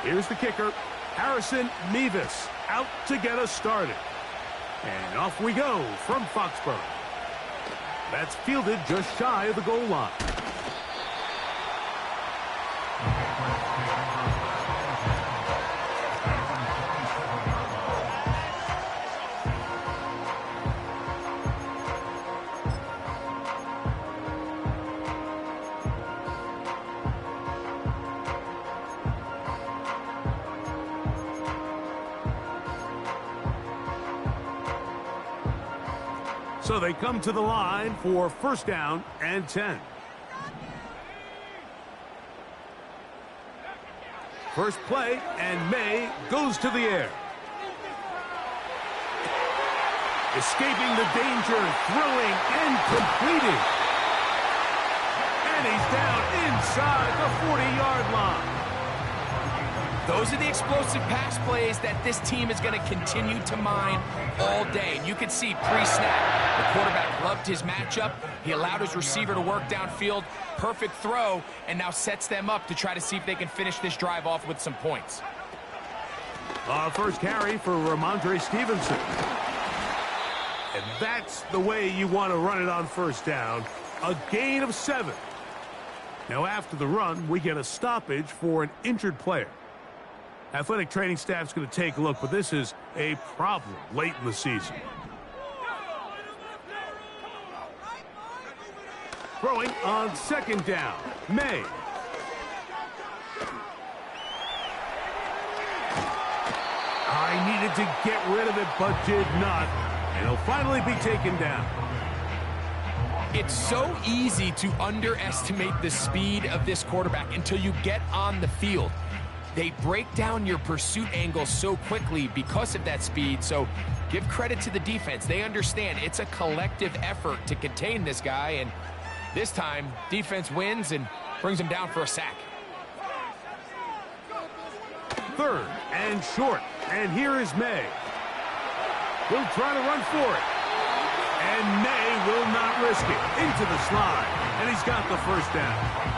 Here's the kicker, Harrison Mevis, out to get us started. And off we go from Foxborough. That's fielded just shy of the goal line. So they come to the line for first down and 10. First play, and May goes to the air. Escaping the danger, throwing and completing. And he's down inside the 40-yard line. Those are the explosive pass plays that this team is going to continue to mine all day. And you can see pre-snap, the quarterback loved his matchup. He allowed his receiver to work downfield. Perfect throw, and now sets them up to try to see if they can finish this drive off with some points. First carry for Ramondre Stevenson. And that's the way you want to run it on first down. A gain of 7. Now after the run, we get a stoppage for an injured player. Athletic training staff's going to take a look, but this is a problem late in the season. Throwing on second down, May. I needed to get rid of it, but did not. And he'll finally be taken down. It's so easy to underestimate the speed of this quarterback until you get on the field. They break down your pursuit angle so quickly because of that speed, so give credit to the defense. They understand it's a collective effort to contain this guy, and this time, defense wins and brings him down for a sack. Third and short, and here is May. He'll try to run for it, and May will not risk it. Into the slide, and he's got the first down.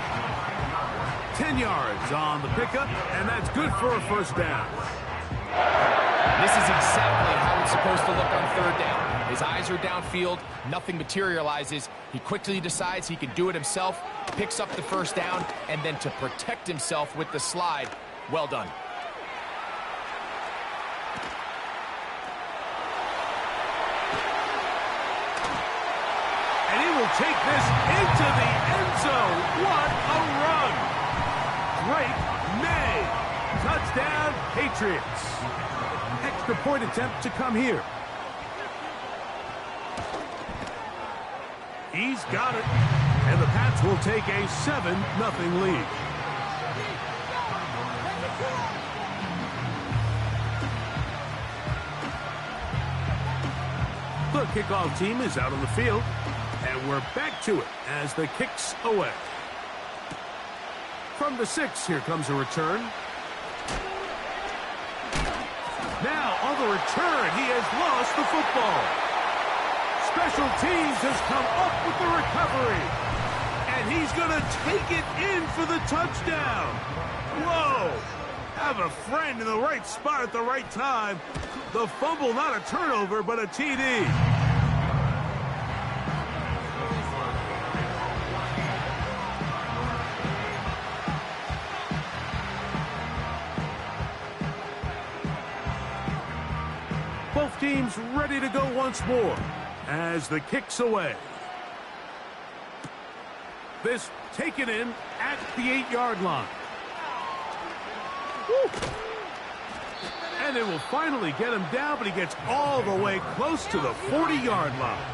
10 yards on the pickup, and that's good for a first down. This is exactly how it's supposed to look on third down. His eyes are downfield, nothing materializes. He quickly decides he can do it himself, picks up the first down, and then to protect himself with the slide, well done. And he will take this into the end zone. What a run! Drake May. Touchdown, Patriots. Extra point attempt to come here. He's got it. And the Pats will take a 7-0 lead. The kickoff team is out on the field. And we're back to it as the kick's away. From the 6, here comes a return. Now, on the return, he has lost the football. Special teams has come up with the recovery. And he's going to take it in for the touchdown. Whoa! Have a friend in the right spot at the right time. The fumble, not a turnover, but a TD. Both teams ready to go once more as the kick's away. This taken in at the 8-yard line. Woo. And they will finally get him down, but he gets all the way close to the 40-yard line.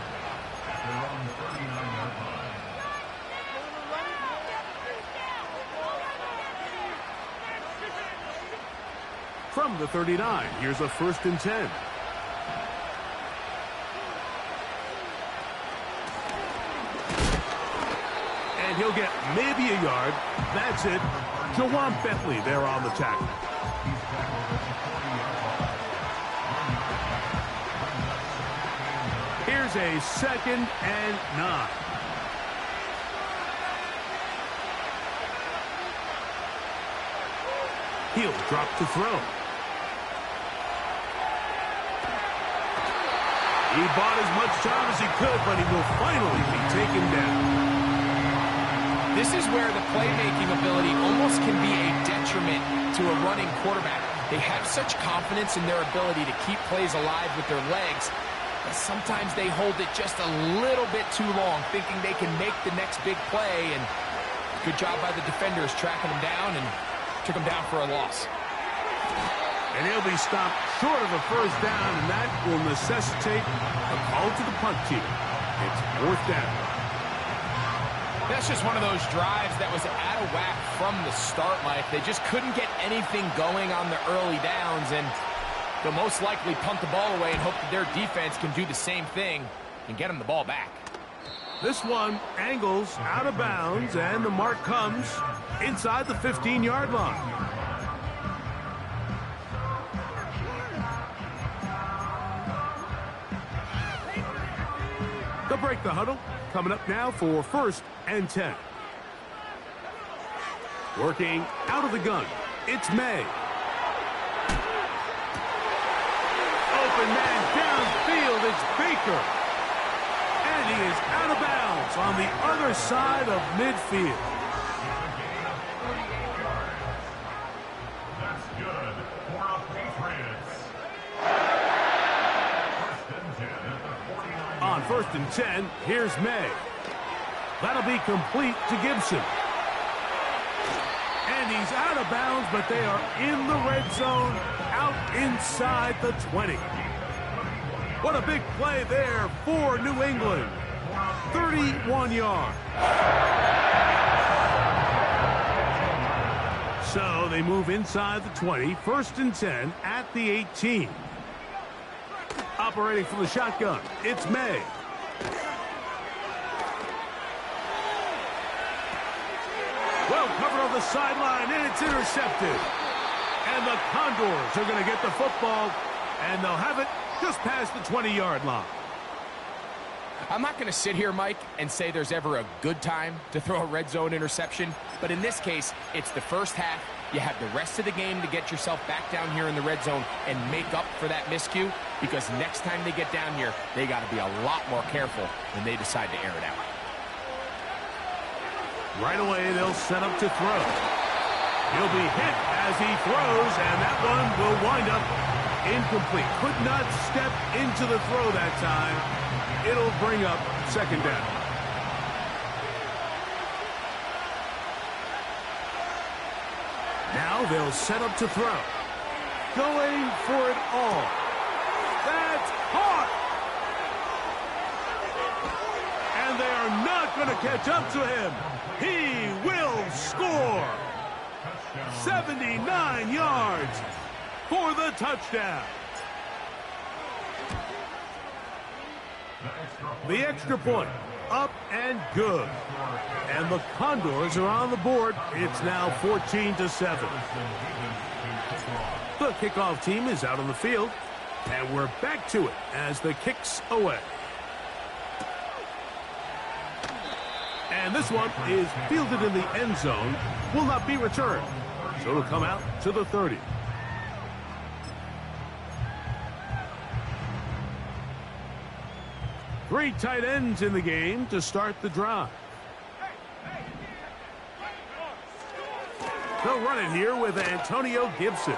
From the 39, here's a 1st and 10. And he'll get maybe a yard. That's it. Jawan Bentley there on the tackle. Here's a 2nd and 9. He'll drop to throw. He bought as much time as he could, but he will finally be taken down. This is where the playmaking ability almost can be a detriment to a running quarterback. They have such confidence in their ability to keep plays alive with their legs, but sometimes they hold it just a little bit too long, thinking they can make the next big play, and good job by the defenders tracking him down and took him down for a loss. And he'll be stopped short of a first down, and that will necessitate a call to the punt team. It's fourth down. That's just one of those drives that was out of whack from the start, Mike. They just couldn't get anything going on the early downs, and they'll most likely punt the ball away and hope that their defense can do the same thing and get them the ball back. This one angles out of bounds, and the mark comes inside the 15-yard line. They'll break the huddle. Coming up now for 1st and 10. Working out of the gun, it's May. Open man downfield, it's Baker. And he is out of bounds on the other side of midfield. That's good for a Patriots. On 1st and 10, here's May. That'll be complete to Gibson. And he's out of bounds, but they are in the red zone, out inside the 20. What a big play there for New England. 31 yards. So they move inside the 20, 1st and 10 at the 18. Operating from the shotgun, it's May. Well covered on the sideline, and it's intercepted. And the Condors are going to get the football, and they'll have it just past the 20-yard line. I'm not going to sit here, Mike, and say there's ever a good time to throw a red zone interception, but in this case, it's the first half. You have the rest of the game to get yourself back down here in the red zone and make up for that miscue, because next time they get down here, they got to be a lot more careful when they decide to air it out. Right away, they'll set up to throw. He'll be hit as he throws, and that one will wind up incomplete. Could not step into the throw that time. It'll bring up 2nd down. Now they'll set up to throw. Going for it all. That's caught! And they are not going to catch up to him. He will score. 79 yards for the touchdown. The extra point, up and good. And the Condors are on the board. It's now 14-7. The kickoff team is out on the field, and we're back to it as the kick's away. And this one is fielded in the end zone, will not be returned. So it'll come out to the 30. Three tight ends in the game to start the drive. They'll run it here with Antonio Gibson.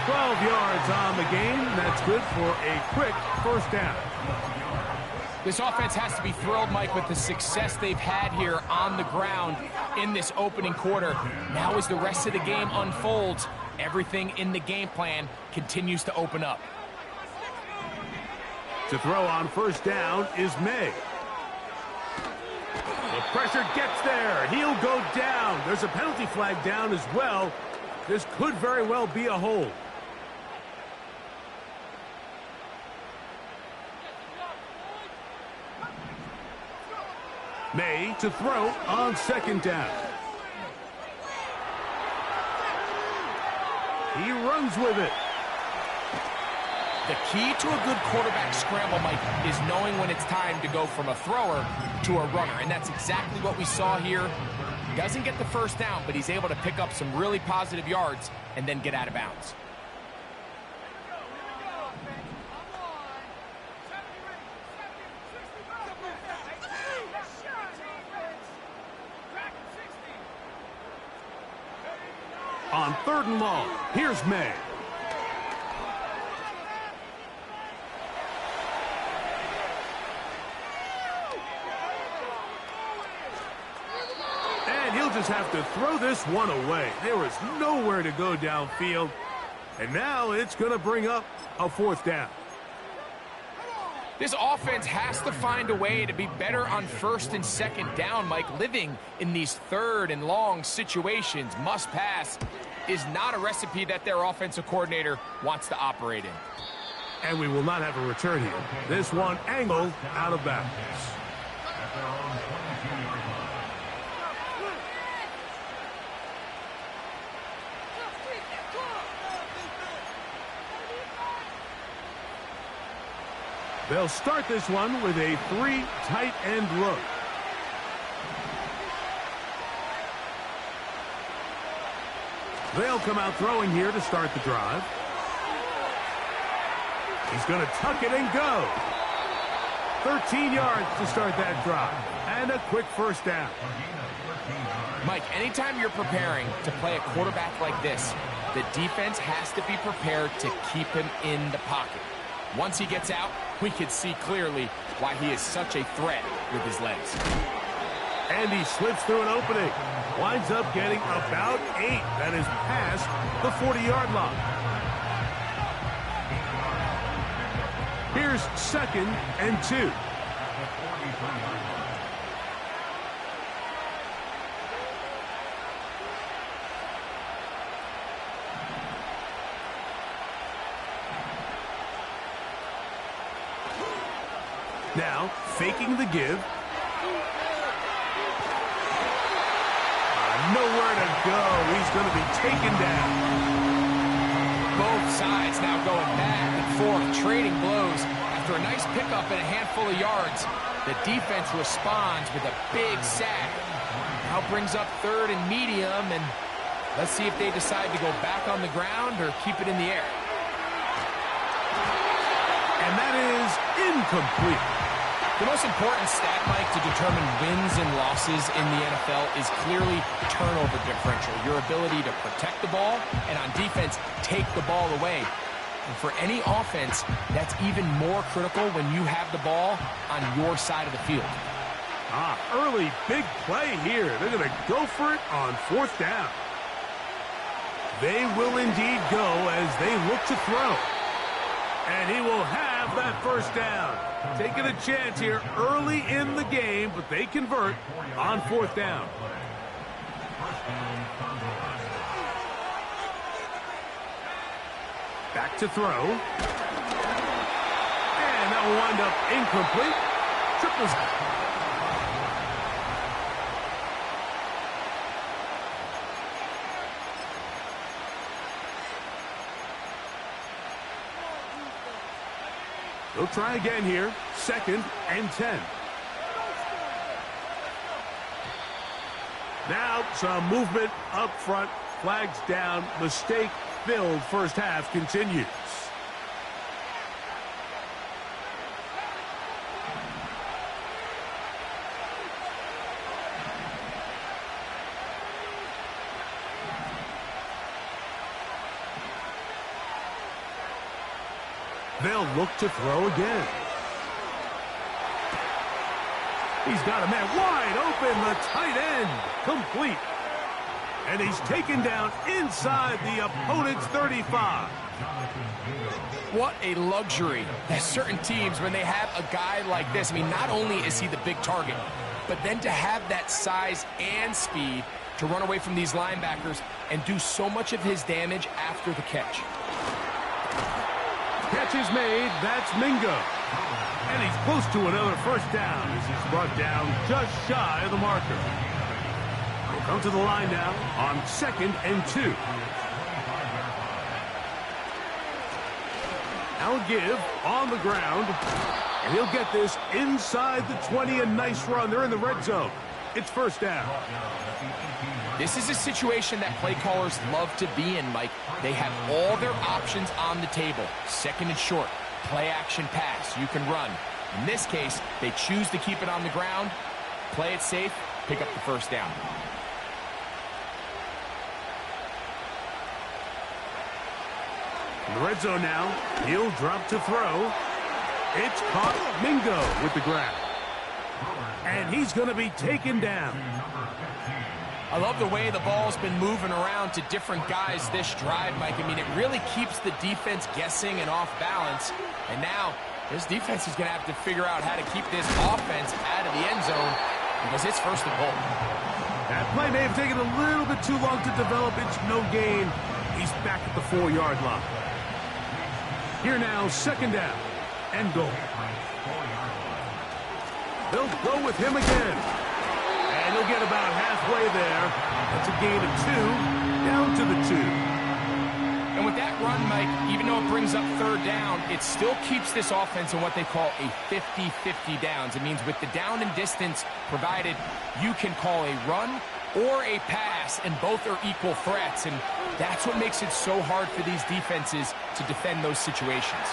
12 yards on the game. That's good for a quick first down. This offense has to be thrilled, Mike, with the success they've had here on the ground in this opening quarter. Now as the rest of the game unfolds, everything in the game plan continues to open up. To throw on first down is May. The pressure gets there. He'll go down. There's a penalty flag down as well. This could very well be a hold. May to throw on second down. He runs with it. The key to a good quarterback scramble, Mike, is knowing when it's time to go from a thrower to a runner, and that's exactly what we saw here. Doesn't get the first down, but he's able to pick up some really positive yards and then get out of bounds. On 3rd and long, here's May. And he'll just have to throw this one away. There is nowhere to go downfield. And now it's going to bring up a 4th down. This offense has to find a way to be better on 1st and 2nd down, Mike. Living in these 3rd and long situations, must pass, is not a recipe that their offensive coordinator wants to operate in. And we will not have a return here. This one angled out of bounds. They'll start this one with a 3 tight end look. They'll come out throwing here to start the drive. He's going to tuck it and go. 13 yards to start that drive. And a quick 1st down. Mike, anytime you're preparing to play a quarterback like this, the defense has to be prepared to keep him in the pocket. Once he gets out, we can see clearly why he is such a threat with his legs. And he slips through an opening. Winds up getting about 8. That is past the 40-yard line. Here's 2nd and 2. Now, faking the give. Nowhere to go. He's going to be taken down. Both sides now going back and forth, trading blows. After a nice pickup and a handful of yards, the defense responds with a big sack. Now brings up 3rd and medium, and let's see if they decide to go back on the ground or keep it in the air. And that is incomplete. The most important stat, Mike, to determine wins and losses in the NFL is clearly turnover differential, your ability to protect the ball, and on defense, take the ball away. And for any offense, that's even more critical when you have the ball on your side of the field. Early big play here. They're going to go for it on 4th down. They will indeed go as they look to throw. And he will have that 1st down. Taking a chance here early in the game, but they convert on 4th down. Back to throw. And that will wind up incomplete. Triples. They'll try again here. 2nd and 10. Now some movement up front. Flags down. Mistake-filled 1st half continues. They'll look to throw again. He's got a man wide open, the tight end, complete. And he's taken down inside the opponent's 35. What a luxury that certain teams, when they have a guy like this, I mean, not only is he the big target, but then to have that size and speed to run away from these linebackers and do so much of his damage after the catch. Catch is made. That's Mingo. And he's close to another 1st down as he's brought down just shy of the marker. We'll come to the line now on 2nd and 2. Now a give on the ground. And he'll get this inside the 20. A nice run. They're in the red zone. It's first down. This is a situation that play callers love to be in, Mike. They have all their options on the table. Second and short, play action pass. You can run. In this case, they choose to keep it on the ground, play it safe, pick up the first down. In the red zone now, he'll drop to throw. It's caught. Mingo with the grab. And he's going to be taken down. I love the way the ball's been moving around to different guys this drive, Mike. I mean, it really keeps the defense guessing and off balance. And now, this defense is going to have to figure out how to keep this offense out of the end zone because it's first and goal. That play may have taken a little bit too long to develop. It's no gain. He's back at the 4-yard line. Here now, second down and goal. They'll go with him again. And he'll get about halfway there. That's a gain of 2, down to the 2. And with that run, Mike, even though it brings up third down, it still keeps this offense in what they call a 50-50 downs. It means with the down and distance provided, you can call a run or a pass, and both are equal threats. And that's what makes it so hard for these defenses to defend those situations.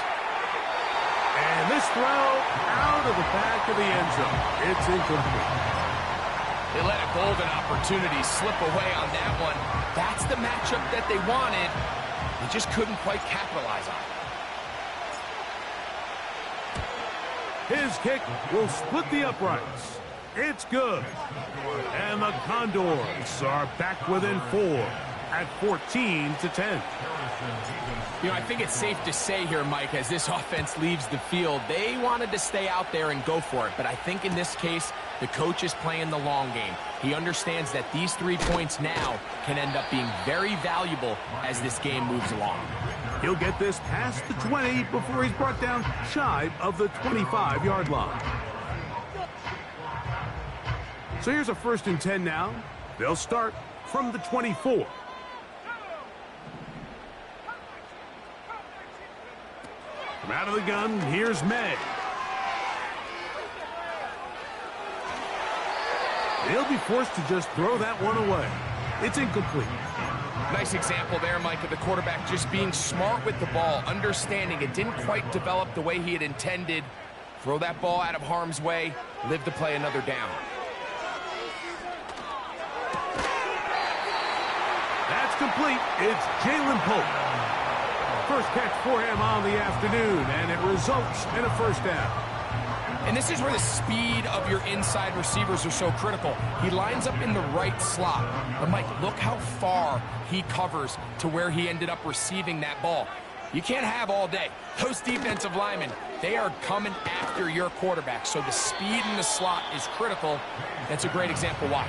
And this throw out of the back of the end zone. It's incomplete. They let a golden opportunity slip away on that one. That's the matchup that they wanted. They just couldn't quite capitalize on it. His kick will split the uprights. It's good. And the Condors are back within 4 at 14-10. You know, I think it's safe to say here, Mike, as this offense leaves the field, they wanted to stay out there and go for it. But I think in this case, the coach is playing the long game. He understands that these 3 points now can end up being very valuable as this game moves along. He'll get this past the 20 before he's brought down shy of the 25-yard line. So here's a 1st and 10 now. They'll start from the 24. From out of the gun, here's May. They'll be forced to just throw that one away. It's incomplete. Nice example there, Mike, of the quarterback just being smart with the ball, understanding it didn't quite develop the way he had intended. Throw that ball out of harm's way, live to play another down. That's complete. It's Jalen Pope. First catch for him on the afternoon, and it results in a first down. And this is where the speed of your inside receivers are so critical. He lines up in the right slot. But, Mike, look how far he covers to where he ended up receiving that ball. You can't have all day. Those defensive linemen, they are coming after your quarterback. So the speed in the slot is critical. That's a great example why.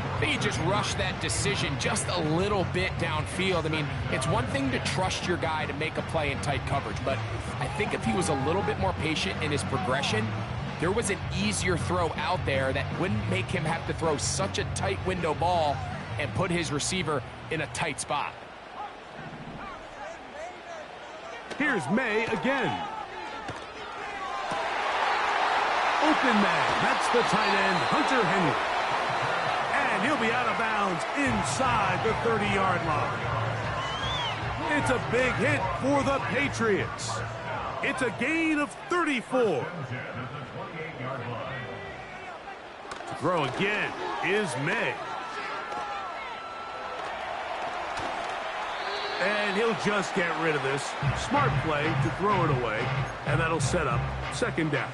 I think he just rushed that decision just a little bit downfield. I mean, it's one thing to trust your guy to make a play in tight coverage, but I think if he was a little bit more patient in his progression, there was an easier throw out there that wouldn't make him have to throw such a tight window ball and put his receiver in a tight spot. Here's May again. Open man. That's the tight end, Hunter Henry. And he'll be out of bounds inside the 30-yard line. It's a big hit for the Patriots. It's a gain of 34. To throw again is May. And he'll just get rid of this. Smart play to throw it away, and that'll set up second down.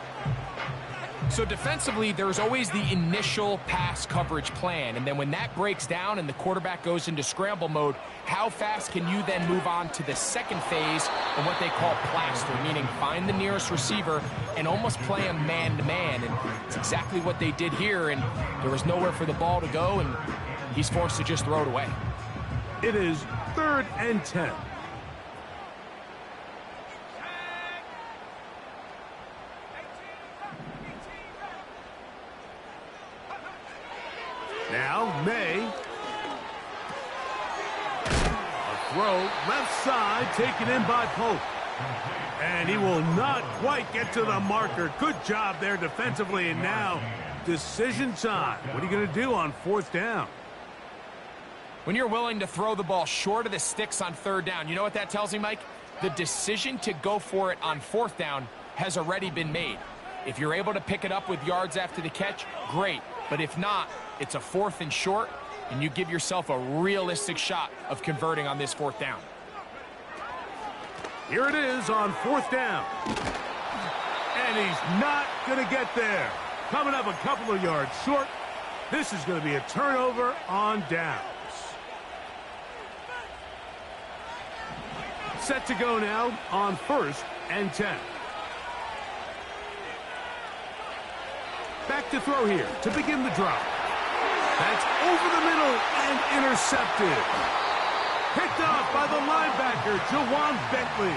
So defensively, there's always the initial pass coverage plan, and then when that breaks down and the quarterback goes into scramble mode, how fast can you then move on to the second phase of what they call plaster, meaning find the nearest receiver and almost play him man-to-man, and it's exactly what they did here, and there was nowhere for the ball to go, and he's forced to just throw it away. It is 3rd and 10. Now, May. A throw left side taken in by Pope. And he will not quite get to the marker. Good job there defensively, and now decision time. What are you going to do on 4th down? When you're willing to throw the ball short of the sticks on 3rd down, you know what that tells me, Mike? The decision to go for it on 4th down has already been made. If you're able to pick it up with yards after the catch, great. But if not, it's a 4th and short, and you give yourself a realistic shot of converting on this 4th down. Here it is on 4th down. And he's not going to get there. Coming up a couple of yards short. This is going to be a turnover on downs. Set to go now on 1st and 10. Back to throw here to begin the drive. That's over the middle and intercepted. Picked off by the linebacker, Jawan Bentley.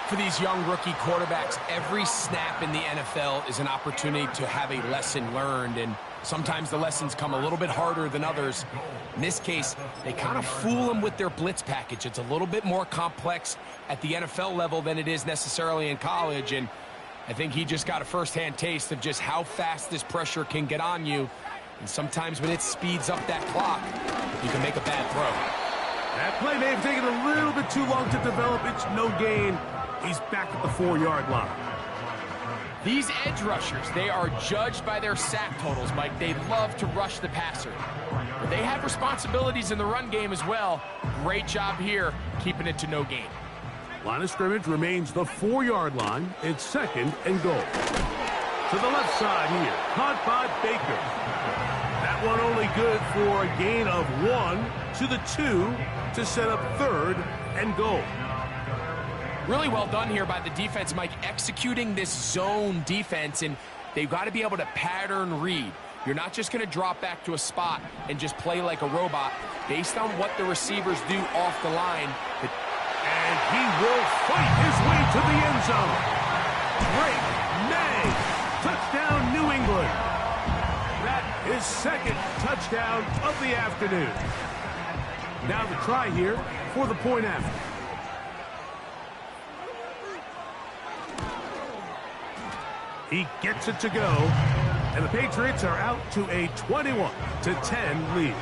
For these young rookie quarterbacks, every snap in the NFL is an opportunity to have a lesson learned, and sometimes the lessons come a little bit harder than others. In this case, they kind of fool them with their blitz package. It's a little bit more complex at the NFL level than it is necessarily in college, and I think he just got a first-hand taste of just how fast this pressure can get on you, and sometimes when it speeds up that clock, you can make a bad throw. That play may have taken a little bit too long to develop. It's no gain. He's back at the 4-yard line. These edge rushers, they are judged by their sack totals, Mike. They love to rush the passer. But they have responsibilities in the run game as well. Great job here, keeping it to no gain. Line of scrimmage remains the 4-yard line. It's 2nd and goal. To the left side here, caught by Baker. That one only good for a gain of 1 to the 2 to set up 3rd and goal. Really well done here by the defense, Mike, executing this zone defense, and they've got to be able to pattern read. You're not just going to drop back to a spot and just play like a robot. Based on what the receivers do off the line. And he will fight his way to the end zone. Drake May. Touchdown, New England. That is 2nd touchdown of the afternoon. Now the try here for the point after. He gets it to go, and the Patriots are out to a 21-10 lead.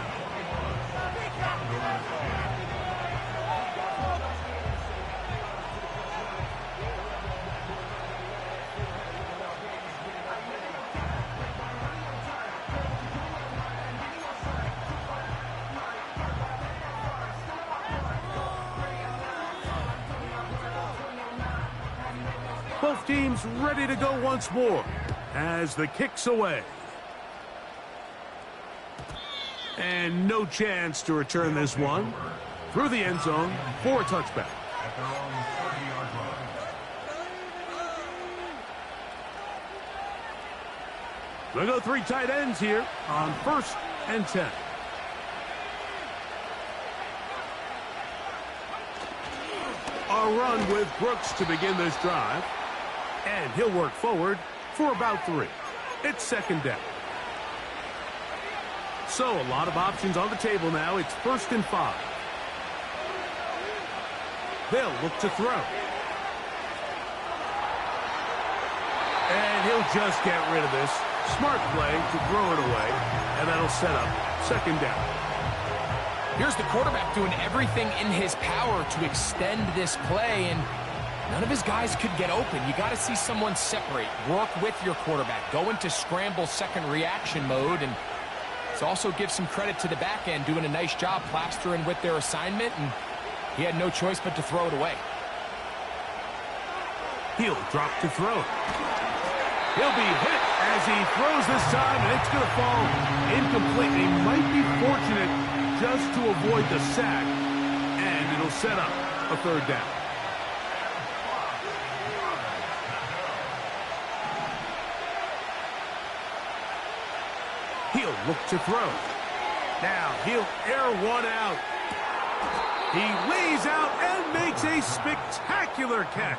Both teams ready to go once more as the kick's away. And no chance to return this one through the end zone for a touchback. We'll go 3 tight ends here on 1st and 10. A run with Brooks to begin this drive. And he'll work forward for about 3. It's 2nd down. So a lot of options on the table now. It's 1st and 5. They'll look to throw. And he'll just get rid of this. Smart play to throw it away. And that'll set up 2nd down. Here's the quarterback doing everything in his power to extend this play, and none of his guys could get open. You got to see someone separate, work with your quarterback, go into scramble second reaction mode, and it's also give some credit to the back end doing a nice job plastering with their assignment, and he had no choice but to throw it away. He'll drop to throw. He'll be hit as he throws this time, and it's going to fall incomplete. He might be fortunate just to avoid the sack, and it'll set up a 3rd down. He'll look to throw. Now he'll air one out. He lays out and makes a spectacular catch.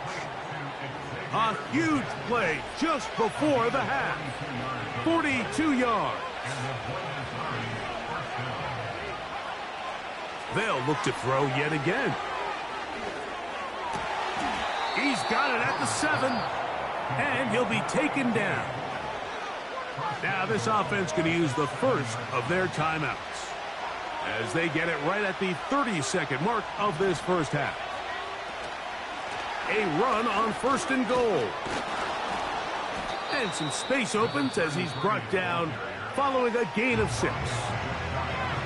A huge play just before the half. 42 yards. They'll look to throw yet again. He's got it at the 7, and he'll be taken down. Now this offense going to use the first of their timeouts as they get it right at the 30-second mark of this first half. A run on 1st and goal. And some space opens as he's brought down following a gain of 6.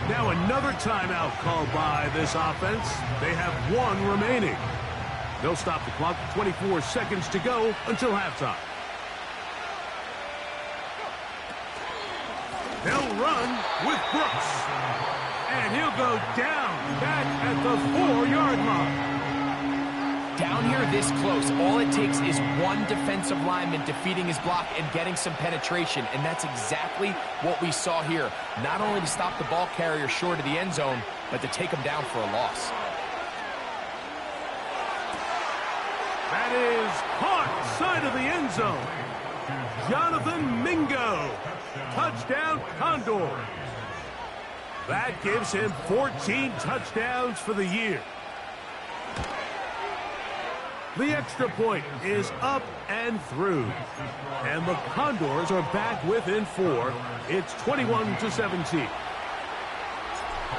Now another timeout called by this offense. They have 1 remaining. They'll stop the clock with 24 seconds to go until halftime. They'll run with Brooks. And he'll go down back at the 4-yard line. Down here this close, all it takes is one defensive lineman defeating his block and getting some penetration, and that's exactly what we saw here. Not only to stop the ball carrier short of the end zone, but to take him down for a loss. That is caught side of the end zone. Jonathan Mingo. Touchdown, Condors. That gives him 14 touchdowns for the year. The extra point is up and through. And the Condors are back within 4. It's 21-17.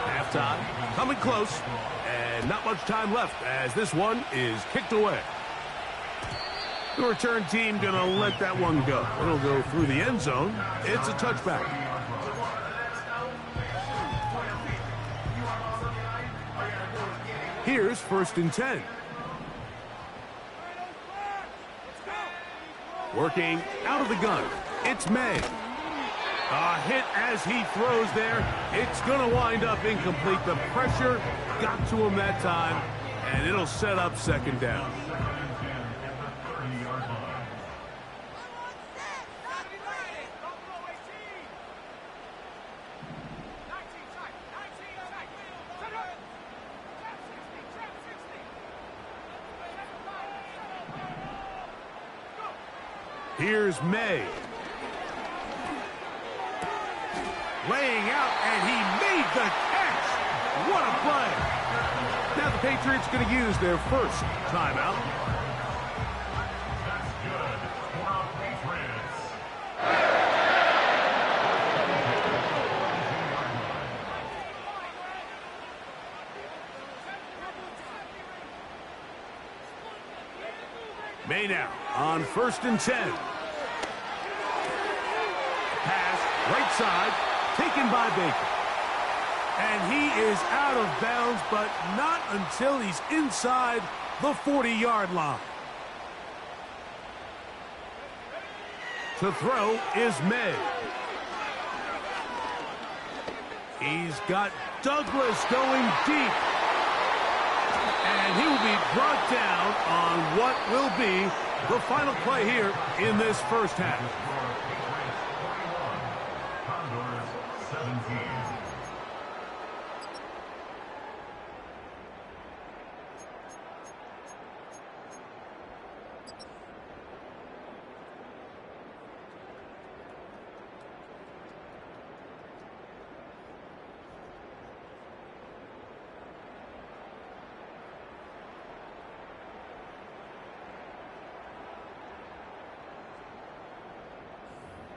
Halftime coming close. And not much time left as this one is kicked away. The return team going to let that one go. It'll go through the end zone. It's a touchback. Here's 1st and 10. Working out of the gun. It's May. A hit as he throws there. It's going to wind up incomplete. The pressure got to him that time, and it'll set up 2nd down. Here's May. Laying out, and he made the catch. What a play. Now the Patriots going to use their first timeout. That's good. 4 Patriots. May now on 1st and 10. Pass right side, taken by Baker. And he is out of bounds, but not until he's inside the 40-yard line. To throw is May. He's got Douglas going deep. And he will be brought down on what will be the final play here in this first half. Condors 17.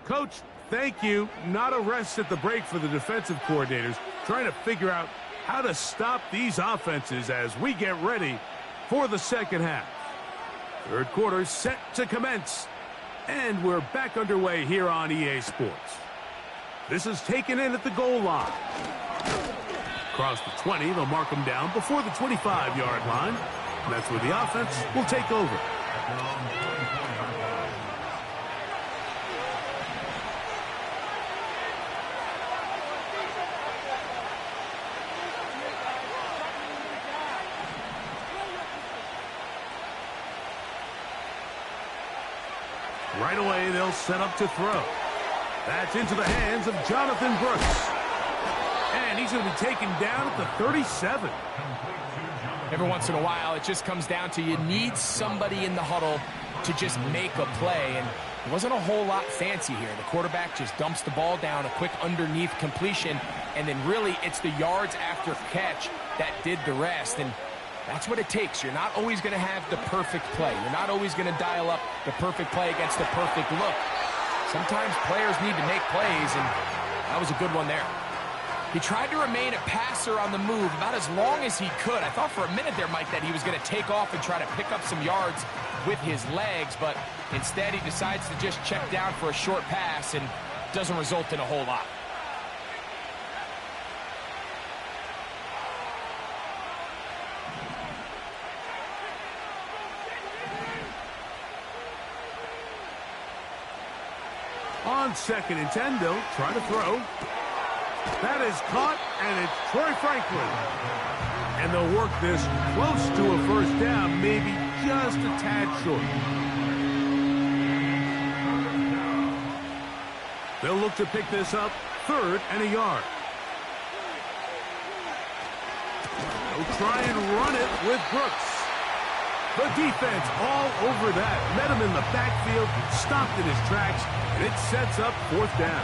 Coach, thank you. Not a rest at the break for the defensive coordinators, trying to figure out how to stop these offenses as we get ready for the second half. Third quarter set to commence, and we're back underway here on EA Sports. This is taken in at the goal line. Across the 20, they'll mark them down before the 25-yard line. And that's where the offense will take over. Right away, they'll set up to throw. That's into the hands of Jonathan Brooks. And he's going to be taken down at the 37. Every once in a while, it just comes down to you need somebody in the huddle to just make a play. And it wasn't a whole lot fancy here. The quarterback just dumps the ball down, a quick underneath completion, and then really it's the yards after catch that did the rest. And That's what it takes. You're not always going to have the perfect play. You're not always going to dial up the perfect play against the perfect look. Sometimes players need to make plays, and that was a good one there. He tried to remain a passer on the move about as long as he could. I thought for a minute there, Mike, that he was going to take off and try to pick up some yards with his legs, but instead he decides to just check down for a short pass and doesn't result in a whole lot. On 2nd and 10, they'll try to throw. That is caught, and it's Troy Franklin. And they'll work this close to a first down, maybe just a tad short. They'll look to pick this up, 3rd and a yard. They'll try and run it with Brooks. The defense all over that. Met him in the backfield, stopped in his tracks, and it sets up 4th down.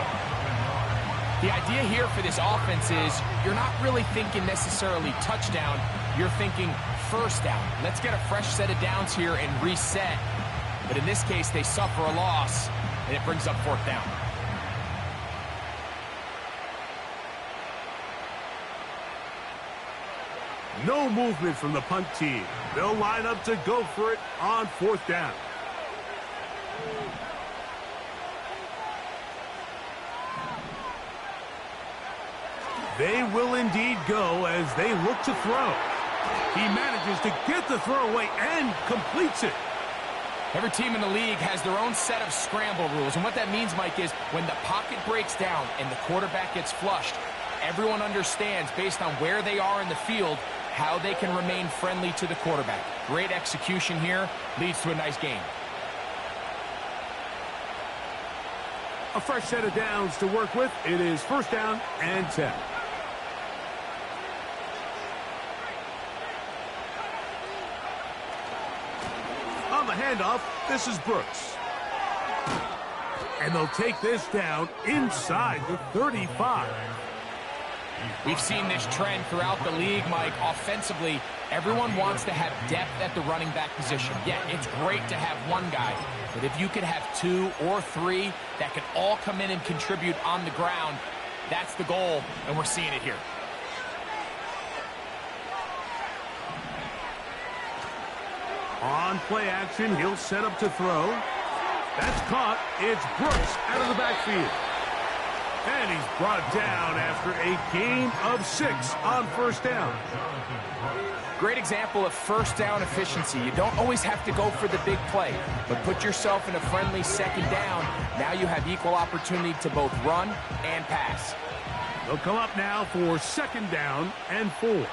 The idea here for this offense is you're not really thinking necessarily touchdown. You're thinking first down. Let's get a fresh set of downs here and reset. But in this case, they suffer a loss, and it brings up 4th down. No movement from the punt team. They'll line up to go for it on 4th down. They will indeed go as they look to throw. He manages to get the throw away and completes it. Every team in the league has their own set of scramble rules, and what that means, Mike, is when the pocket breaks down and the quarterback gets flushed, everyone understands, based on where they are in the field, how they can remain friendly to the quarterback. Great execution here, leads to a nice game. A fresh set of downs to work with. It is 1st down and 10. On the handoff, this is Brooks. And they'll take this down inside the 35. We've seen this trend throughout the league, Mike. Offensively, everyone wants to have depth at the running back position. Yeah, it's great to have one guy, but if you could have 2 or 3 that can all come in and contribute on the ground, that's the goal, and we're seeing it here. On play action, he'll set up to throw. That's caught. It's Brooks out of the backfield. And he's brought down after a gain of 6 on 1st down. Great example of first down efficiency. You don't always have to go for the big play, but put yourself in a friendly 2nd down. Now you have equal opportunity to both run and pass. They'll come up now for 2nd down and 4.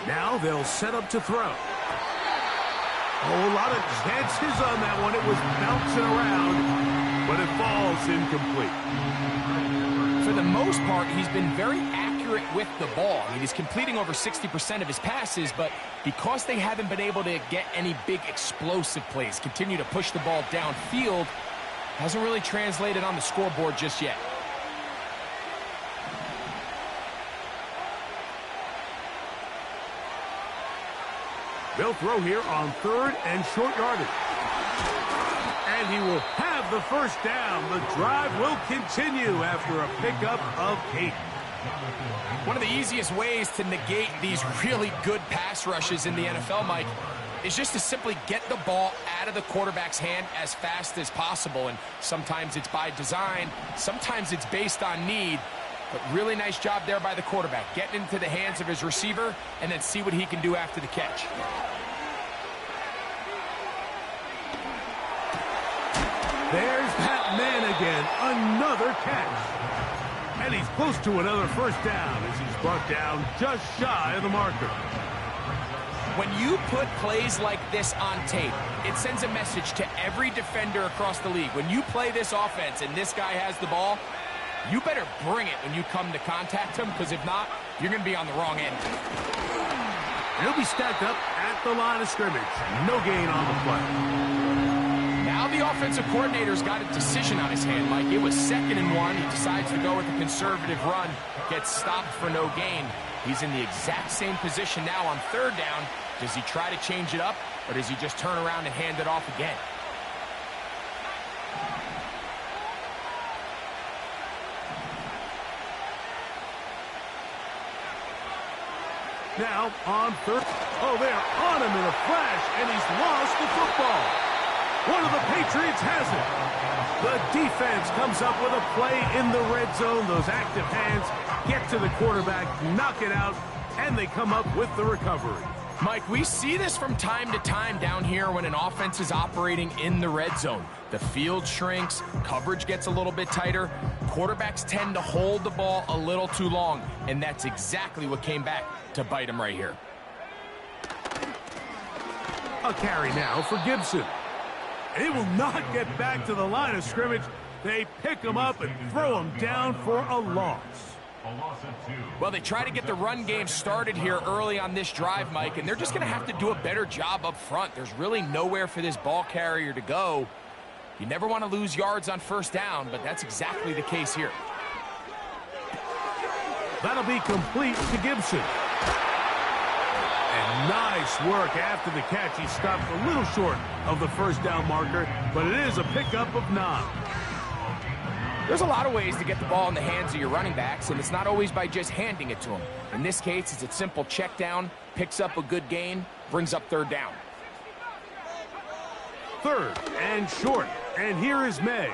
Now they'll set up to throw. Oh, a lot of chances on that one. It was bouncing around, but it falls incomplete. For the most part, he's been very accurate with the ball. I mean, he's completing over 60% of his passes, but because they haven't been able to get any big explosive plays, continue to push the ball downfield, hasn't really translated on the scoreboard just yet. They'll throw here on 3rd and short yardage. And he will have the 1st down. The drive will continue after a pickup of 8. One of the easiest ways to negate these really good pass rushes in the NFL, Mike, is just to simply get the ball out of the quarterback's hand as fast as possible. And sometimes it's by design, sometimes it's based on need. But really nice job there by the quarterback, getting into the hands of his receiver and then see what he can do after the catch. There's that man again, another catch. And he's close to another 1st down as he's brought down just shy of the marker. When you put plays like this on tape, it sends a message to every defender across the league. When you play this offense and this guy has the ball, you better bring it when you come to contact him, because if not, you're going to be on the wrong end. He'll be stacked up at the line of scrimmage. No gain on the play. Now the offensive coordinator's got a decision on his hand, Mike. It was 2nd and 1. He decides to go with a conservative run. Gets stopped for no gain. He's in the exact same position now on 3rd down. Does he try to change it up, or does he just turn around and hand it off again? Now on 3rd. Oh, they're on him in a flash, and he's lost the football. One of the Patriots has it. The defense comes up with a play in the red zone. Those active hands get to the quarterback, knock it out, and they come up with the recovery. Mike, we see this from time to time down here when an offense is operating in the red zone. The field shrinks, coverage gets a little bit tighter, quarterbacks tend to hold the ball a little too long, and that's exactly what came back to bite him right here. A carry now for Gibson. He will not get back to the line of scrimmage. They pick him up and throw him down for a loss. Well, they try to get the run game started here early on this drive, Mike, and they're just going to have to do a better job up front. There's really nowhere for this ball carrier to go. You never want to lose yards on 1st down, but that's exactly the case here. That'll be complete to Gibson. And nice work after the catch. He stopped a little short of the 1st down marker, but it is a pickup of 9. There's a lot of ways to get the ball in the hands of your running backs, and it's not always by just handing it to them. In this case, it's a simple check down, picks up a good gain, brings up 3rd down. 3rd and short, and here is May.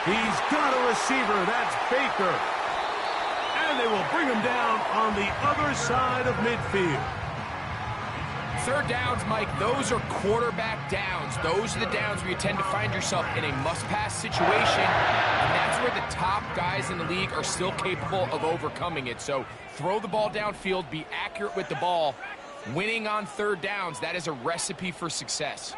He's got a receiver. That's Baker. And they will bring him down on the other side of midfield. 3rd downs, Mike, those are quarterback downs. Those are the downs where you tend to find yourself in a must-pass situation, and that's where the top guys in the league are still capable of overcoming it. So throw the ball downfield, be accurate with the ball. Winning on 3rd downs, that is a recipe for success.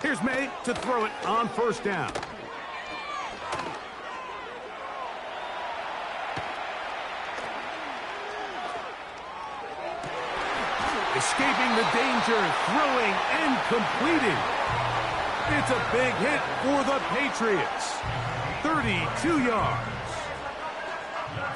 Here's May to throw it on 1st down. Escaping the danger, throwing and completing. It's a big hit for the Patriots. 32 yards.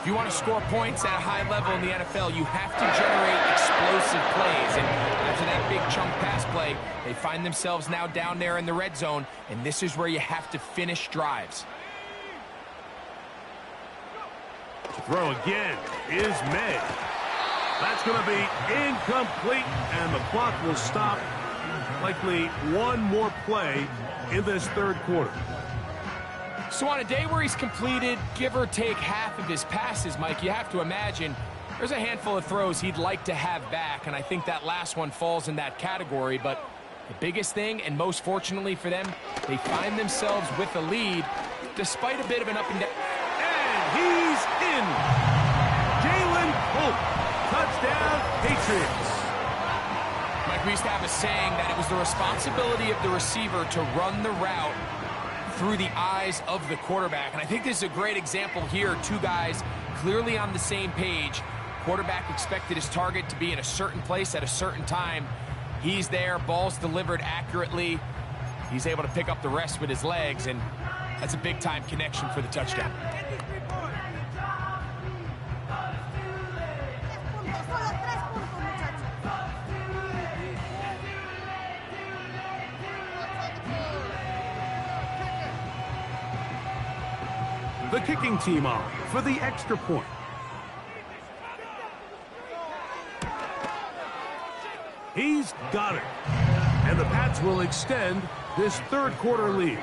If you want to score points at a high level in the NFL, you have to generate explosive plays. And after that big chunk pass play, they find themselves now down there in the red zone, and this is where you have to finish drives. Throw again is May. That's going to be incomplete, and the clock will stop. Likely one more play in this 3rd quarter. So on a day where he's completed, give or take half of his passes, Mike, you have to imagine there's a handful of throws he'd like to have back, and I think that last one falls in that category. But the biggest thing, and most fortunately for them, they find themselves with a lead despite a bit of an up and down. And he's in. Jalen Holt. Touchdown, Patriots. Mike, we used to have a saying that it was the responsibility of the receiver to run the route through the eyes of the quarterback. And I think this is a great example here. 2 guys clearly on the same page. Quarterback expected his target to be in a certain place at a certain time. He's there, ball's delivered accurately. He's able to pick up the rest with his legs, and that's a big-time connection for the touchdown. The kicking team on for the extra point. He's got it. And the Pats will extend this 3rd quarter lead.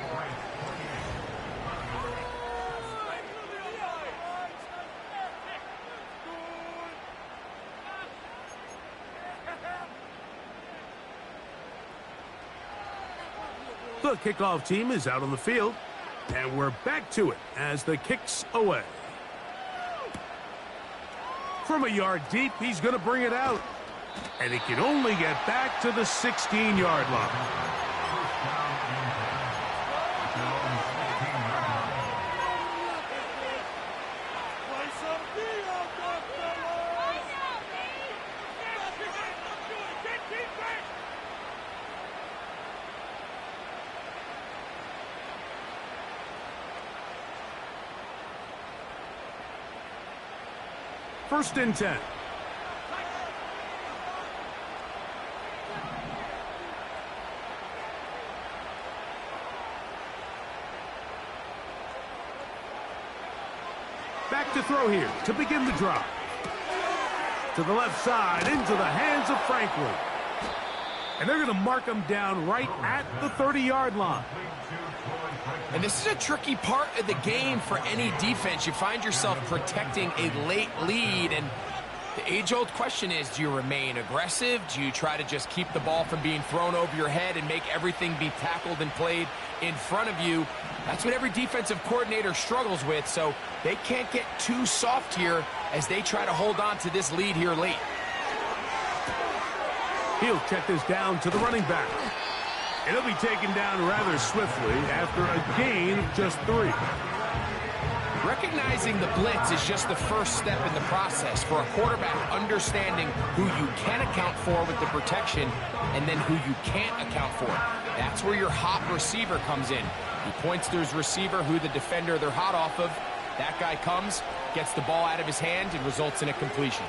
The kickoff team is out on the field. And we're back to it as the kick's away. From a yard deep, he's going to bring it out. And he can only get back to the 16-yard line. First and 10. Back to throw here to begin the drive. To the left side, into the hands of Franklin. And they're going to mark him down right at the 30-yard line. And this is a tricky part of the game for any defense. You find yourself protecting a late lead, and the age-old question is, do you remain aggressive? Do you try to just keep the ball from being thrown over your head and make everything be tackled and played in front of you? That's what every defensive coordinator struggles with, so they can't get too soft here as they try to hold on to this lead here late. He'll check this down to the running back. And he'll be taken down rather swiftly after a gain of just 3. Recognizing the blitz is just the first step in the process for a quarterback, understanding who you can account for with the protection and then who you can't account for. That's where your hot receiver comes in. He points to his receiver, who the defender they're hot off of. That guy comes, gets the ball out of his hand, and results in a completion.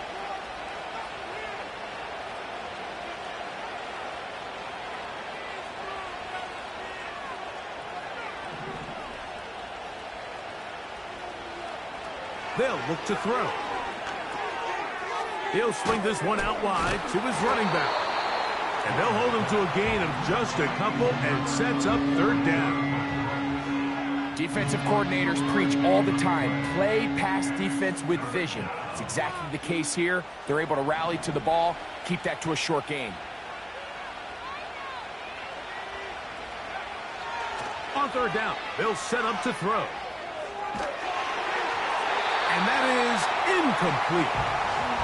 They'll look to throw. He'll swing this one out wide to his running back. And they'll hold him to a gain of just a couple and sets up third down. Defensive coordinators preach all the time, play pass defense with vision. It's exactly the case here. They're able to rally to the ball, keep that to a short gain. On third down, they'll set up to throw. And that is incomplete.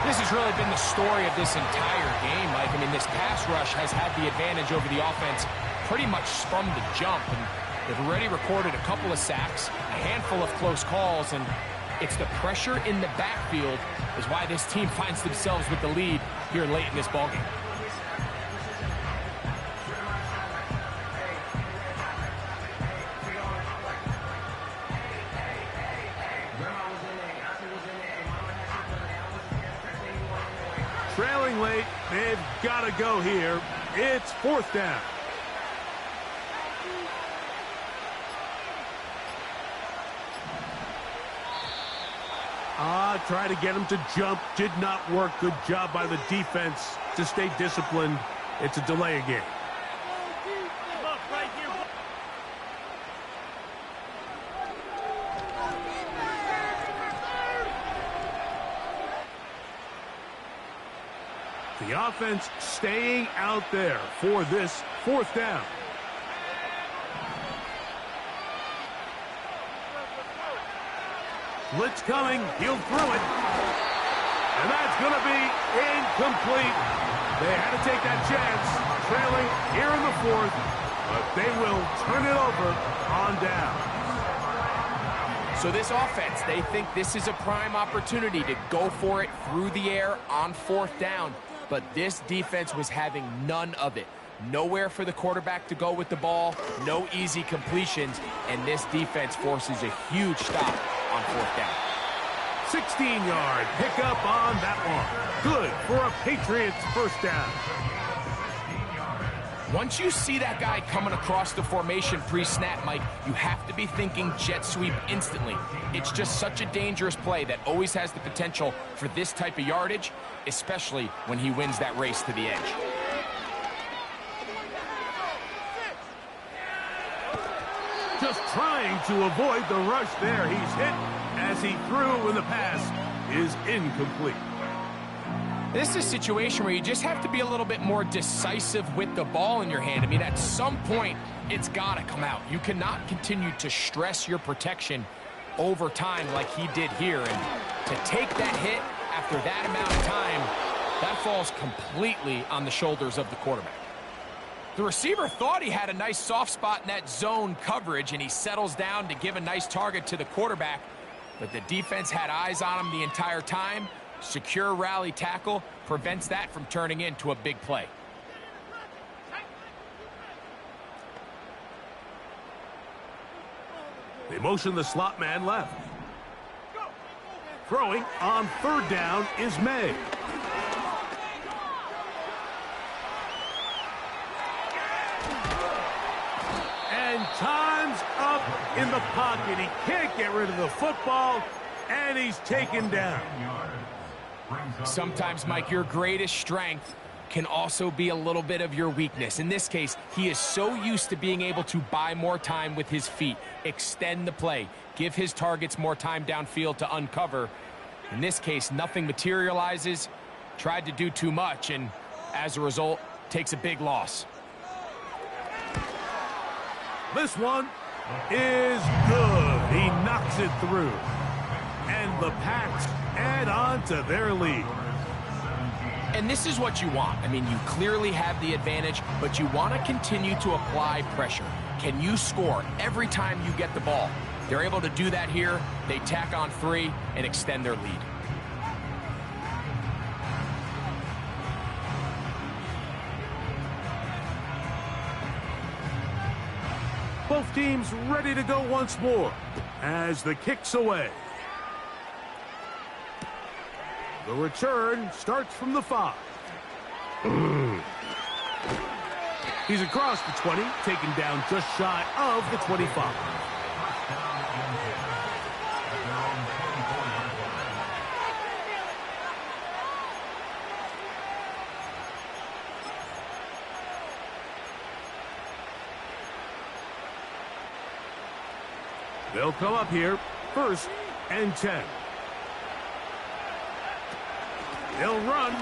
This has really been the story of this entire game, Mike. I mean, this pass rush has had the advantage over the offense pretty much from the jump. And they've already recorded a couple of sacks, a handful of close calls, and it's the pressure in the backfield is why this team finds themselves with the lead here late in this ballgame. Trailing late, they've got to go here. It's fourth down. Try to get him to jump. Did not work. Good job by the defense to stay disciplined. It's a delay again. The offense staying out there for this fourth down. Blitz coming. He'll throw it. And that's going to be incomplete. They had to take that chance, trailing here in the fourth, but they will turn it over on down. So this offense, they think this is a prime opportunity to go for it through the air on fourth down. But this defense was having none of it. Nowhere for the quarterback to go with the ball, no easy completions, and this defense forces a huge stop on fourth down. 16-yard pickup on that one. Good for a Patriots first down. Once you see that guy coming across the formation pre-snap, Mike, you have to be thinking jet sweep instantly. It's just such a dangerous play that always has the potential for this type of yardage, especially when he wins that race to the edge. Just trying to avoid the rush there. He's hit as he threw when the pass is incomplete. This is a situation where you just have to be a little bit more decisive with the ball in your hand. I mean, at some point, it's got to come out. You cannot continue to stress your protection over time like he did here. And to take that hit after that amount of time, That falls completely on the shoulders of the quarterback. The receiver thought he had a nice soft spot in that zone coverage, and he settles down to give a nice target to the quarterback. But the defense had eyes on him the entire time. Secure rally tackle prevents that from turning into a big play. They motion the slot man left. Throwing on third down is May. And time's up in the pocket. He can't get rid of the football, and he's taken down. Sometimes, Mike, your greatest strength can also be a little bit of your weakness. In this case, he is so used to being able to buy more time with his feet, extend the play, give his targets more time downfield to uncover. In this case, nothing materializes, tried to do too much, and as a result, takes a big loss. This one is good. He knocks it through. And the Pats add on to their lead. And this is what you want. I mean, you clearly have the advantage, but you want to continue to apply pressure. Can you score every time you get the ball? They're able to do that here. They tack on 3 and extend their lead. Both teams ready to go once more as the kick's away. The return starts from the 5. He's across the 20, taken down just shy of the 25. They'll come up here, 1st and 10. They'll run.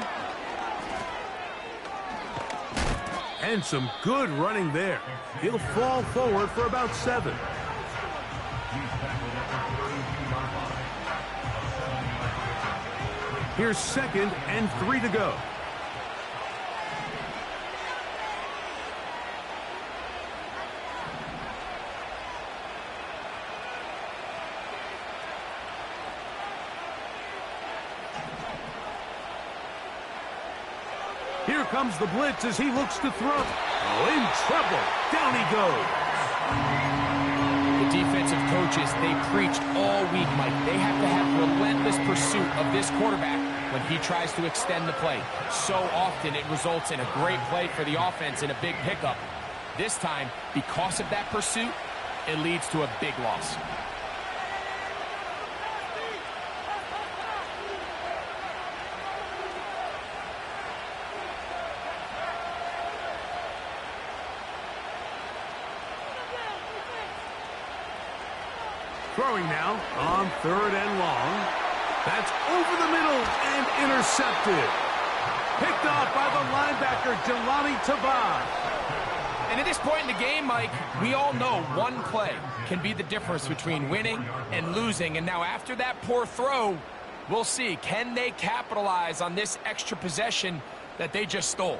And some good running there. He'll fall forward for about 7. Here's 2nd and 3 to go. Here comes the blitz as he looks to throw. Oh, in trouble. Down he goes. The defensive coaches, they preached all week, Mike. They have to have relentless pursuit of this quarterback when he tries to extend the play. So often it results in a great play for the offense and a big pickup. This time, because of that pursuit, it leads to a big loss. Throwing now on 3rd and long. That's over the middle and intercepted. Picked off by the linebacker, Jelani Tavai. And at this point in the game, Mike, we all know one play can be the difference between winning and losing. And now after that poor throw, we'll see, can they capitalize on this extra possession that they just stole?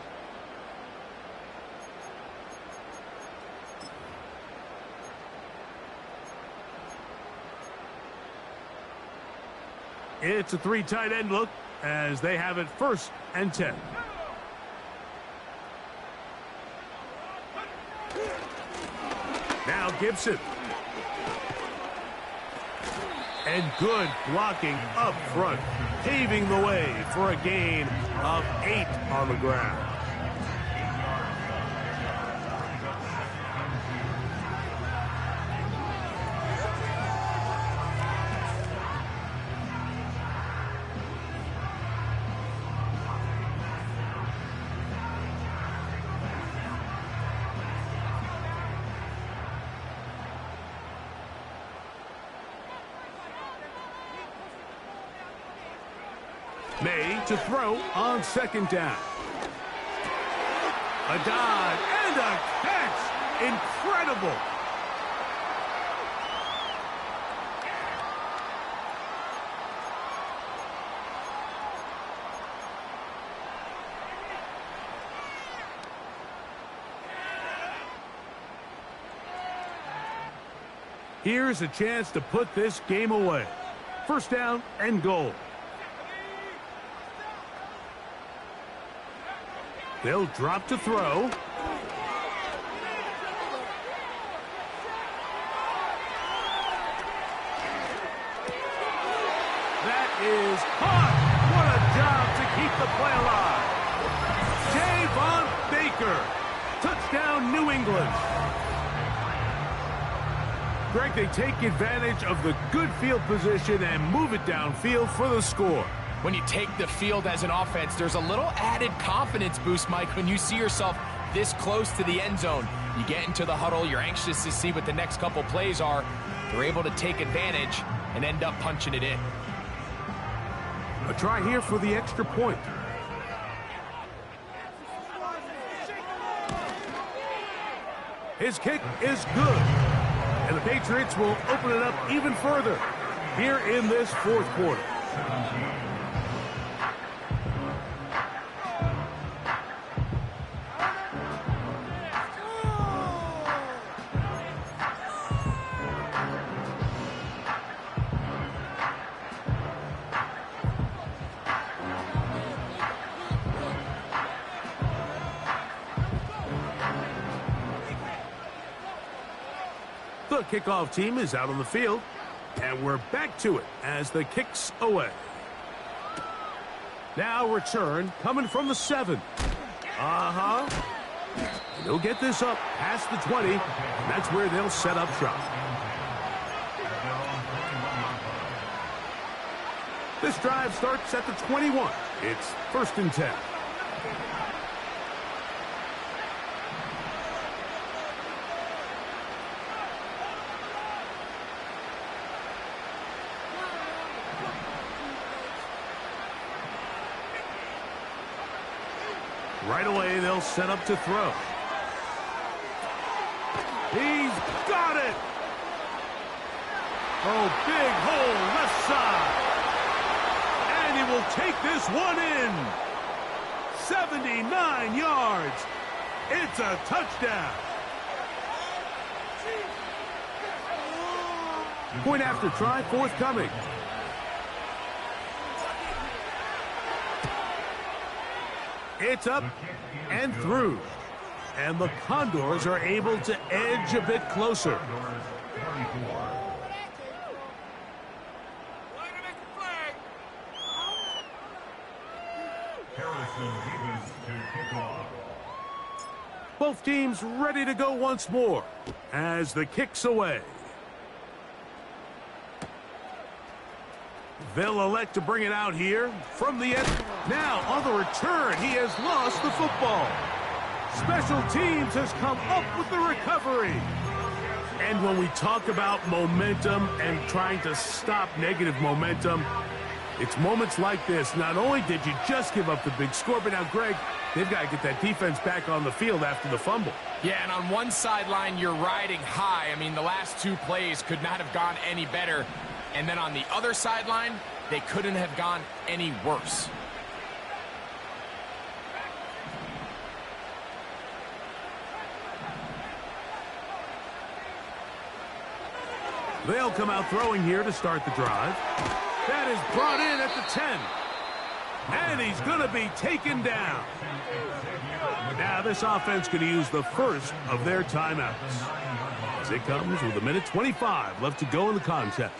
It's a 3 tight end look as they have it 1st and 10. Now Gibson. And good blocking up front, paving the way for a gain of 8 on the ground. May to throw on 2nd down. A dive and a catch. Incredible. Here's a chance to put this game away. First down and goal. They'll drop to throw. That is caught. What a job to keep the play alive. Javon Baker. Touchdown, New England. Greg, they take advantage of the good field position and move it downfield for the score. When you take the field as an offense, there's a little added confidence boost, Mike, when you see yourself this close to the end zone. You get into the huddle, you're anxious to see what the next couple plays are. They're able to take advantage and end up punching it in. A try here for the extra point. His kick is good. And the Patriots will open it up even further here in this fourth quarter. The kickoff team is out on the field, and we're back to it as the kick's away. Now return coming from the 7. And they'll get this up past the 20, and that's where they'll set up shop. This drive starts at the 21. It's 1st and 10. Right away, they'll set up to throw. He's got it! Oh, big hole left side. And he will take this one in. 79 yards. It's a touchdown. Point after try forthcoming. It's up and through. And the Condors are able to edge a bit closer. Both teams ready to go once more as the kick's away. They'll elect to bring it out here from the end. Now, on the return, he has lost the football. Special teams has come up with the recovery. And when we talk about momentum and trying to stop negative momentum, it's moments like this. Not only did you just give up the big score, but now, Greg, they've got to get that defense back on the field after the fumble. Yeah, and on one sideline, you're riding high. I mean, the last two plays could not have gone any better. And then on the other sideline, they couldn't have gone any worse. They'll come out throwing here to start the drive. That is brought in at the 10. And he's going to be taken down. Now this offense going to use the first of their timeouts. As it comes with 1:25 left to go in the contest.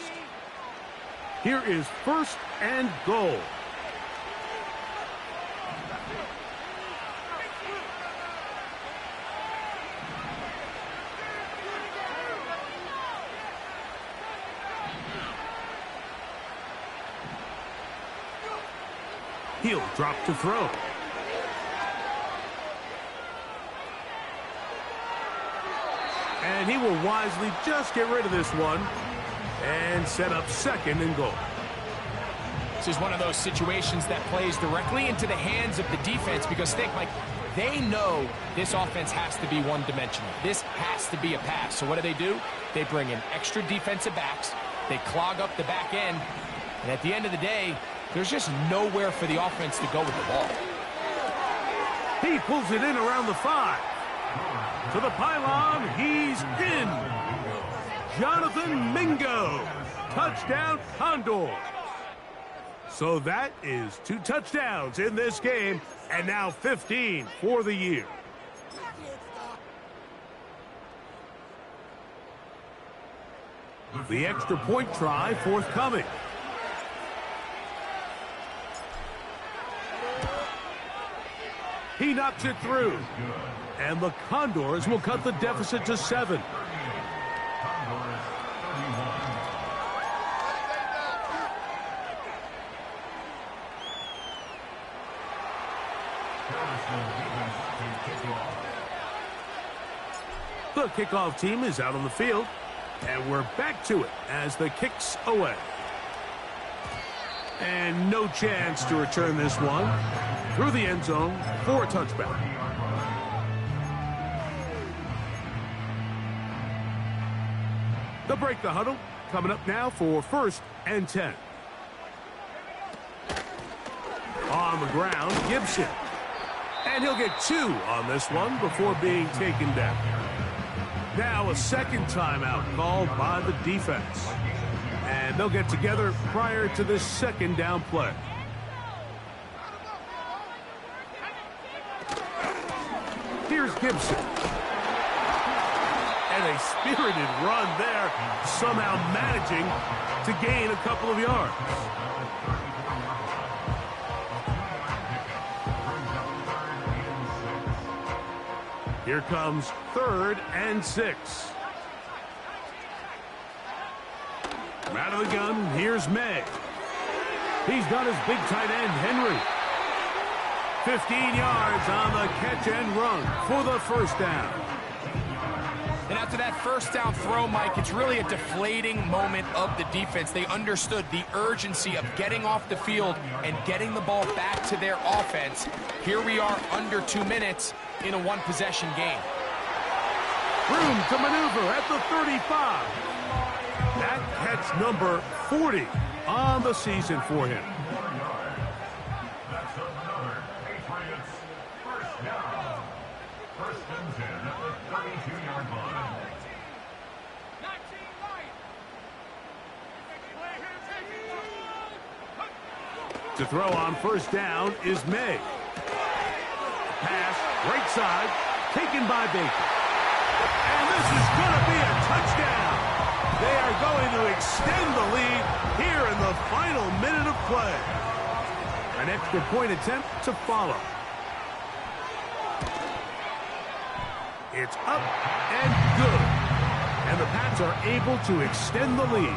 Here is 1st and goal. He'll drop to throw. And he will wisely just get rid of this one and set up 2nd and goal. This is one of those situations that plays directly into the hands of the defense because, think, Mike, they know this offense has to be one-dimensional. This has to be a pass. So what do? They bring in extra defensive backs. They clog up the back end. And at the end of the day, there's just nowhere for the offense to go with the ball. He pulls it in around the 5. To the pylon, he's in. Jonathan Mingo. Touchdown, Condors. So that is 2 touchdowns in this game, and now 15 for the year. The extra point try forthcoming. He knocks it through. And the Condors will cut the deficit to 7. The kickoff team is out on the field, and we're back to it as the kick's away. And no chance to return this one through the end zone for a touchback. They'll break the huddle. Coming up now for 1st and 10. On the ground, Gibson. And he'll get 2 on this one before being taken down. Now a second timeout called by the defense. And they'll get together prior to this second down play. Here's Gibson. And a spirited run there, somehow managing to gain a couple of yards. Here comes 3rd and 6. Out of the gun, here's May. He's got his big tight end, Henry. 15 yards on the catch and run for the first down. And after that first down throw, Mike, it's really a deflating moment of the defense. They understood the urgency of getting off the field and getting the ball back to their offense. Here we are under 2 minutes in a one-possession game. Room to maneuver at the 35. That catch number 40 on the season for him. That's another Patriots first down. 1st and 10 at the 32-yard line. To throw on first down is May. Pass, right side, taken by Baker. And this is going to be a touchdown. They are going to extend the lead here in the final minute of play. An extra point attempt to follow. It's up and good. And the Pats are able to extend the lead.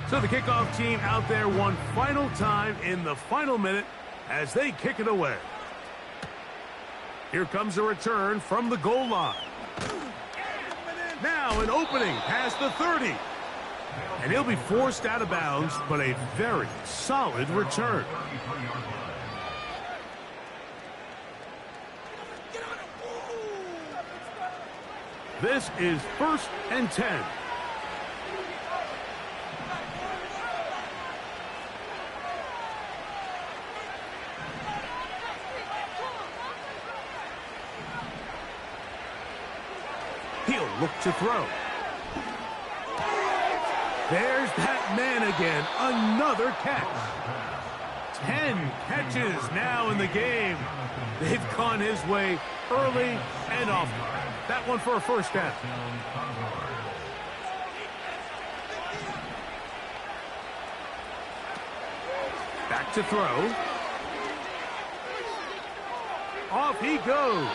So the kickoff team out there one final time in the final minute as they kick it away. Here comes a return from the goal line. Now an opening past the 30. And he'll be forced out of bounds, but a very solid return. This is 1st and 10. He'll look to throw. There's that man again. Another catch. 10 catches now in the game. They've gone his way early and often. That one for a first down. Back to throw. Off he goes.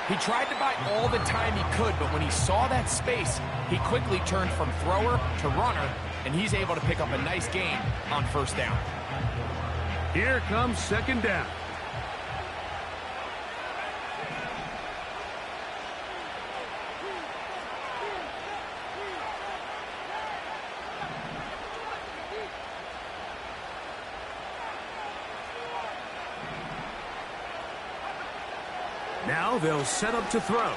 He tried to buy all the time he could, but when he saw that space, he quickly turned from thrower to runner, and he's able to pick up a nice gain on first down. Here comes second down. Now they'll set up to throw.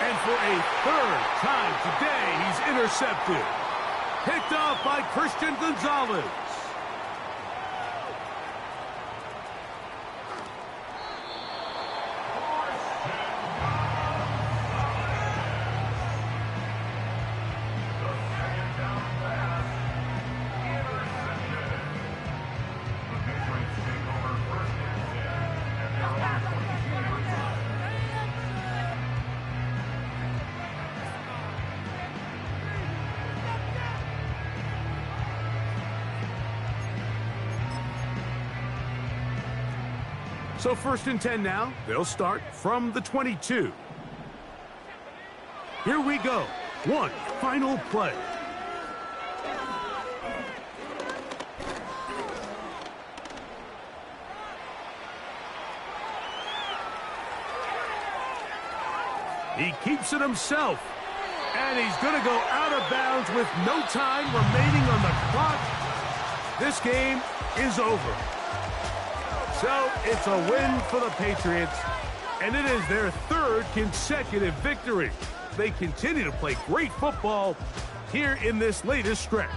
And for a third time today, he's intercepted. Picked off by Christian Gonzalez. So 1st and 10 now. They'll start from the 22. Here we go. One final play. He keeps it himself. And he's going to go out of bounds with no time remaining on the clock. This game is over. So it's a win for the Patriots, and it is their 3rd consecutive victory. They continue to play great football here in this latest stretch.